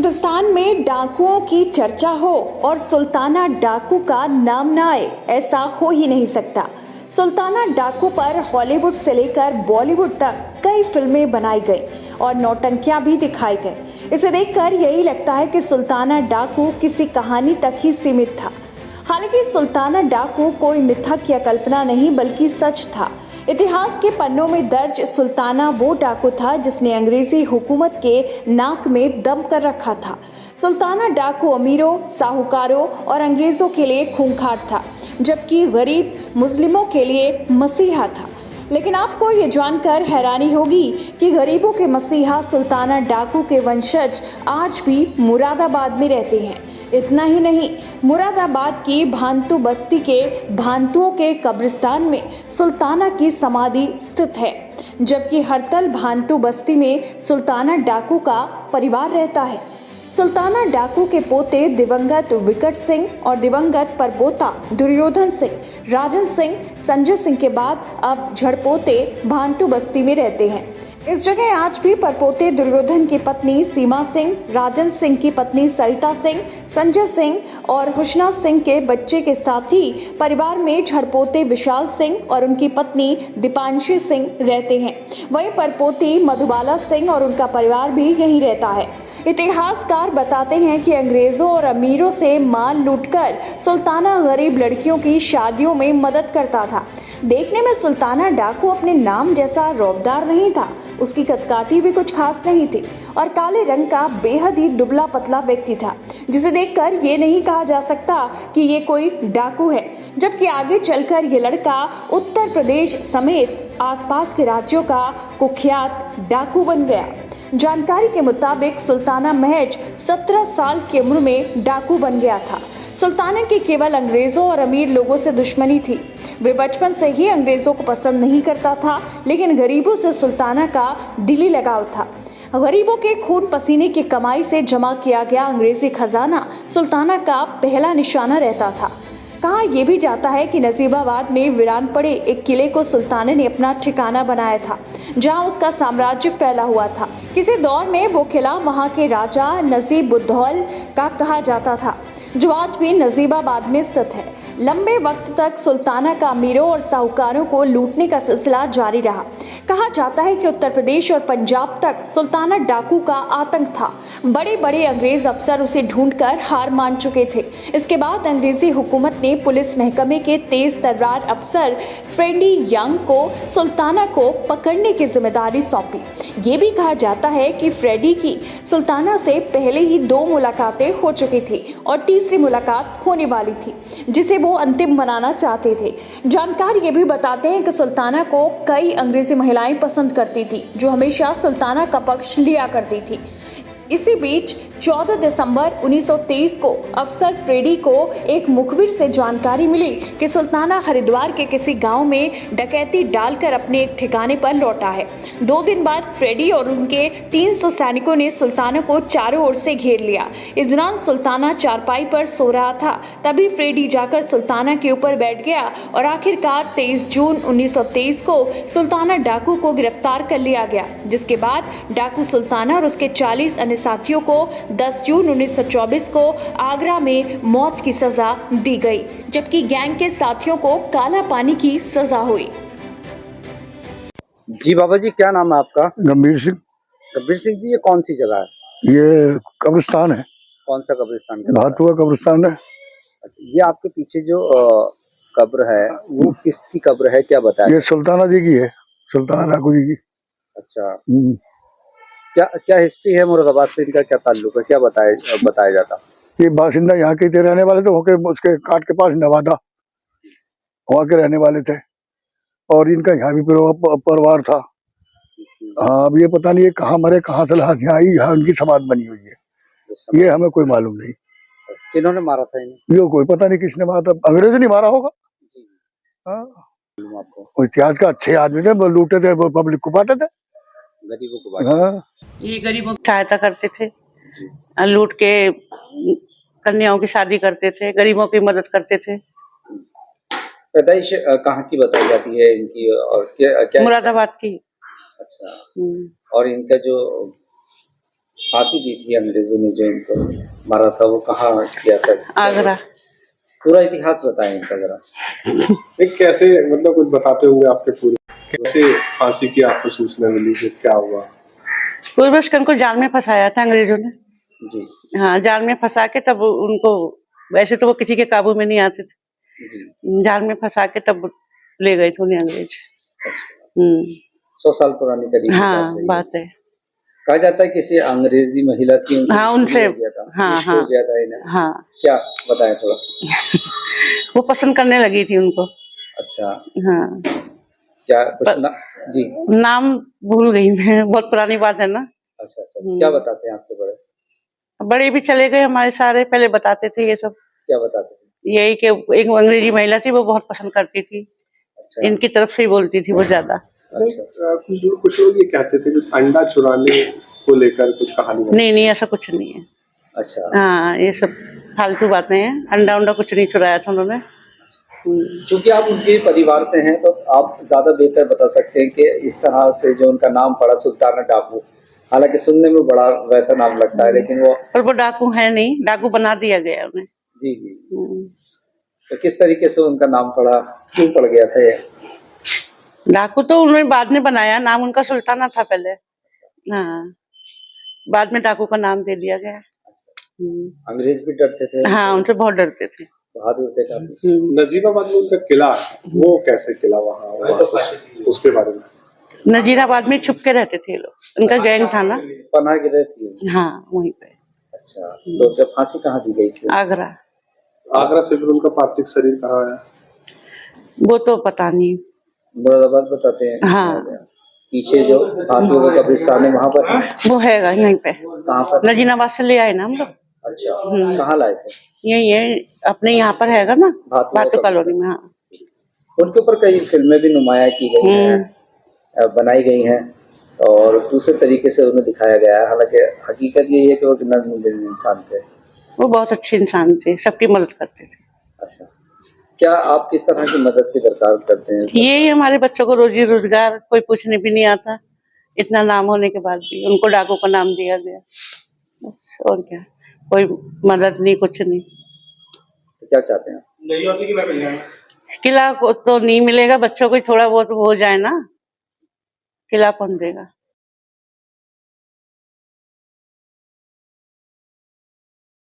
हिंदुस्तान में डाकुओं की चर्चा हो और सुल्ताना डाकू का नाम ना आए, ऐसा हो ही नहीं सकता। सुल्ताना डाकू पर हॉलीवुड से लेकर बॉलीवुड तक कई फिल्में बनाई गई और नौटंकियां भी दिखाई गई। इसे देखकर यही लगता है कि सुल्ताना डाकू किसी कहानी तक ही सीमित था। हालांकि सुल्ताना डाकू कोई मिथक या कल्पना नहीं बल्कि सच था। इतिहास के पन्नों में दर्ज सुल्ताना वो डाकू था जिसने अंग्रेजी हुकूमत के नाक में दम कर रखा था। सुल्ताना डाकू अमीरों, साहूकारों और अंग्रेजों के लिए खूंखार था, जबकि गरीब मुस्लिमों के लिए मसीहा था। लेकिन आपको ये जानकर हैरानी होगी कि गरीबों के मसीहा सुल्ताना डाकू के वंशज आज भी मुरादाबाद में रहते हैं। इतना ही नहीं, मुरादाबाद की भांतू बस्ती के भांतुओं के कब्रिस्तान में सुल्ताना की समाधि स्थित है, जबकि हरतल भांतू बस्ती में सुल्ताना डाकू का परिवार रहता है। सुल्ताना डाकू के पोते दिवंगत विकट सिंह और दिवंगत परपोता दुर्योधन सिंह, राजन सिंह, संजय सिंह के बाद अब झड़पोते भांटू बस्ती में रहते हैं। इस जगह आज भी परपोते दुर्योधन की पत्नी सीमा सिंह, राजन सिंह की पत्नी सरिता सिंह, संजय सिंह और हुसना सिंह के बच्चे के साथ ही परिवार में झड़पोते विशाल सिंह और उनकी पत्नी दीपांशी सिंह रहते हैं। वहीं परपोती मधुबाला सिंह और उनका परिवार भी यहीं रहता है। इतिहासकार बताते हैं कि अंग्रेजों और अमीरों से माल लूटकर सुल्ताना गरीब लड़कियों की शादियों में मदद करता था। देखने में सुल्ताना डाकू अपने नाम जैसा रौबदार नहीं था, उसकी कदकाठी भी कुछ खास नहीं थी और काले रंग का बेहद ही दुबला पतला व्यक्ति था, जिसे देखकर ये नहीं कहा जा सकता कि ये कोई डाकू है। जबकि आगे चलकर ये लड़का उत्तर प्रदेश समेत आसपास के राज्यों का कुख्यात डाकू बन गया। जानकारी के मुताबिक सुल्ताना महज 17 साल की उम्र में डाकू बन गया था। सुल्ताना की केवल अंग्रेजों और अमीर लोगों से दुश्मनी थी। वे बचपन से ही अंग्रेजों को पसंद नहीं करता था, लेकिन गरीबों से सुल्ताना का दिली लगाव था। गरीबों के खून पसीने की कमाई से जमा किया गया अंग्रेजी खजाना सुल्ताना का पहला निशाना रहता था। कहा यह भी जाता है कि नजीबाबाद में वीरान पड़े एक किले को सुल्ताना ने अपना ठिकाना बनाया था, जहां उसका साम्राज्य फैला हुआ था। किसी दौर में वो किला वहां के राजा नजीबुद्दौल का कहा जाता था, जो आज भी नजीबाबाद में स्थित है। लंबे वक्त तक सुल्ताना का अमीरों और साहूकारों को लूटने का सिलसिला जारी रहा। कहा जाता है कि उत्तर प्रदेश और पंजाब तक सुल्ताना डाकू का आतंक था। बड़े बड़े अंग्रेज अफसर उसे ढूंढकर हार मान चुके थे। इसके बाद अंग्रेजी हुकूमत ने पुलिस महकमे के तेज तर्रार अफसर फ्रेडी यंग को सुल्ताना को पकड़ने की जिम्मेदारी सौंपी। ये भी कहा जाता है कि फ्रेडी की सुल्ताना से पहले ही 2 मुलाकातें हो चुकी थी और तीसरी मुलाकात होने वाली थी, जिसे वो अंतिम बनाना चाहते थे। जानकार ये भी बताते हैं कि सुल्ताना को कई अंग्रेजी महिलाएं पसंद करती थी, जो हमेशा सुल्ताना का पक्ष लिया करती थी। इसी बीच 14 दिसंबर 1923 को अफसर फ्रेडी को एक मुखबिर से जानकारी मिली कि सुल्ताना हरिद्वार के किसी गांव में डकैती डालकर अपने एक ठिकाने पर लौटा है। 2 दिन बाद फ्रेडी और उनके 300 सैनिकों ने सुल्ताना को चारों ओर से घेर लिया। इस दौरान सुल्ताना चारपाई पर सो रहा था, तभी फ्रेडी जाकर सुल्ताना के ऊपर बैठ गया और आखिरकार 23 जून 1923 को सुल्ताना डाकू को गिरफ्तार कर लिया गया, जिसके बाद डाकू सुल्ताना और उसके 40 अन्य साथियों को 10 जून 1924 को आगरा में मौत की सजा दी गई, जबकि गैंग के साथियों को काला पानी की सजा हुई। जी बाबा जी, क्या नाम है आपका? गंभीर सिंह। गंभीर सिंह जी, ये कौन सी जगह है? ये कब्रिस्तान है। कौन सा कब्रिस्तान? भातुआ कब्रिस्तान है। अच्छा, ये आपके पीछे जो कब्र है वो किसकी कब्र है, क्या बताया? ये सुल्ताना जी की है, सुल्ताना डाकू जी की। अच्छा, क्या हिस्ट्री है मुरादाबाद से, इनका क्या ताल्लुक है, क्या बताया जाता? ये बासिंदा यहाँ के थे, रहने वाले थे, होके उसके काट के पास नवादा वहाँ के रहने वाले थे और इनका यहाँ भी परिवार था। हाँ, अब ये पता नहीं ये कहाँ मरे, कहाँ से लाश यहाँ आई, यहाँ उनकी समाधि बनी हुई है, ये हमें कोई मालूम नहीं। किन्होंने मारा था इन्हें? ये कोई पता नहीं किसने मारा था, अंग्रेजों ने मारा होगा। हाँ, आपको इतिहास का अच्छे आदमी थे, लूटे थे, पब्लिक को बांटे थे, गरीबों को बांटे। हाँ, ये गरीबों की सहायता करते थे, लूट के कन्याओं की शादी करते थे, गरीबों की मदद करते थे। पैदाइश कहाँ की बताई जाती है इनकी और क्या? मुरादाबाद की। अच्छा, और इनका जो फांसी दी थी अंग्रेजों ने जो इनको मारा था, वो कहाँ किया था? आगरा। पूरा इतिहास बताएं इनका जरा। नहीं, कैसे मतलब कुछ बताते होंगे आपके पूरे, कैसे फांसी की आपको सूचना मिली, फिर क्या हुआ? पूर्वजकन को जाल में फंसाया था अंग्रेजों ने। जी हाँ, जाल में फंसा के तब उनको, वैसे तो वो किसी के काबू में नहीं आते थे, जी। जाल में फंसा के तब ले गए थे उन्हें अंग्रेज। अच्छा, 100 साल पुरानी करीब हाँ, है ये। बात है। कहा जाता है किसी अंग्रेजी महिला थी, उनसे हाँ, इश्क उनसे, हो गया था, हाँ, इश्क हाँ, हो गया था इन्हें। हाँ। क्या बताएं थोड़ा। वो पसंद करने लगी थी उनको। अच्छा, हाँ, क्या कुछ ना? जी। नाम भूल गई मैं, बहुत पुरानी बात है ना। अच्छा अच्छा, क्या बताते हैं आपके बड़े? बड़े भी चले गए हमारे सारे, पहले बताते थे ये सब, क्या बताते हैं? यही कि एक अंग्रेजी महिला थी, वो बहुत पसंद करती थी, अच्छा इनकी तरफ से ही बोलती थी वो ज्यादा। अच्छा। कुछ लोग ये कहते थे कि अंडा चुराने को लेकर कुछ कहानी बनी। नहीं नहीं, ऐसा कुछ नहीं है। अच्छा, हाँ, ये सब फालतू बातें हैं, अंडा उंडा कुछ नहीं चुराया था उन्होंने। क्योंकि आप उनके परिवार से हैं तो आप ज्यादा बेहतर बता सकते हैं कि इस तरह से जो उनका नाम पड़ा सुल्ताना डाकू, हालांकि सुनने में बड़ा वैसा नाम लगता है, लेकिन वो पर वो डाकू है नहीं, डाकू बना दिया गया उन्हें। जी जी। तो किस तरीके से उनका नाम पड़ा, क्यों पड़ गया था ये? डाकू तो उन्होंने बाद में बनाया, नाम उनका सुल्ताना था पहले। हाँ, बाद में डाकू का नाम दे दिया गया। अंग्रेज भी डरते थे? हाँ, उनसे बहुत डरते थे। बहादुर थे काफी। नजीबाबाद में उनका किला है, वो कैसे किला वहाँ हुआ, उसके बारे में? नजीराबाद में छुप के रहते थे ये लोग, उनका गैंग था ना। पनाह गिरफ्त थी। हाँ, वहीं पे। अच्छा, तो जब फांसी कहाँ दी गई थी? आगरा। आगरा से फिर उनका पार्थिव शरीर कहाँ है? वो तो पता नहीं। मुरादाबाद बताते हैं। हाँ। पीछे जो हाथियों का कब्रिस्तान है वहाँ पर है? वो हैगा यहीं पे। कहाँ पर? नजीनाबाद से ले आए ना हम लोग। अच्छा, कहाँ लाए थे? ये अपने यहाँ पर हैगा ना, भातू भातू कॉलोनी में। हाँ, उनके ऊपर कई फिल्में भी नुमाया की गई हैं, बनाई गई हैं, और दूसरे तरीके से उन्हें दिखाया गया है। हालांकि हकीकत यही है कि वो नर्म इंसान थे। वो बहुत अच्छे इंसान थे, सबकी मदद करते थे। अच्छा, क्या आप किस तरह की मदद की दरकार करते हैं? यही हमारे बच्चों को रोजी रोजगार, कोई पूछने भी नहीं आता, इतना नाम होने के बाद भी उनको डाकू का नाम दिया गया, बस। और क्या, कोई मदद नहीं, कुछ नहीं। तो क्या चाहते हैं? किला को तो नहीं मिलेगा, बच्चों को ही थोड़ा बहुत हो जाए ना, किला कौन देगा।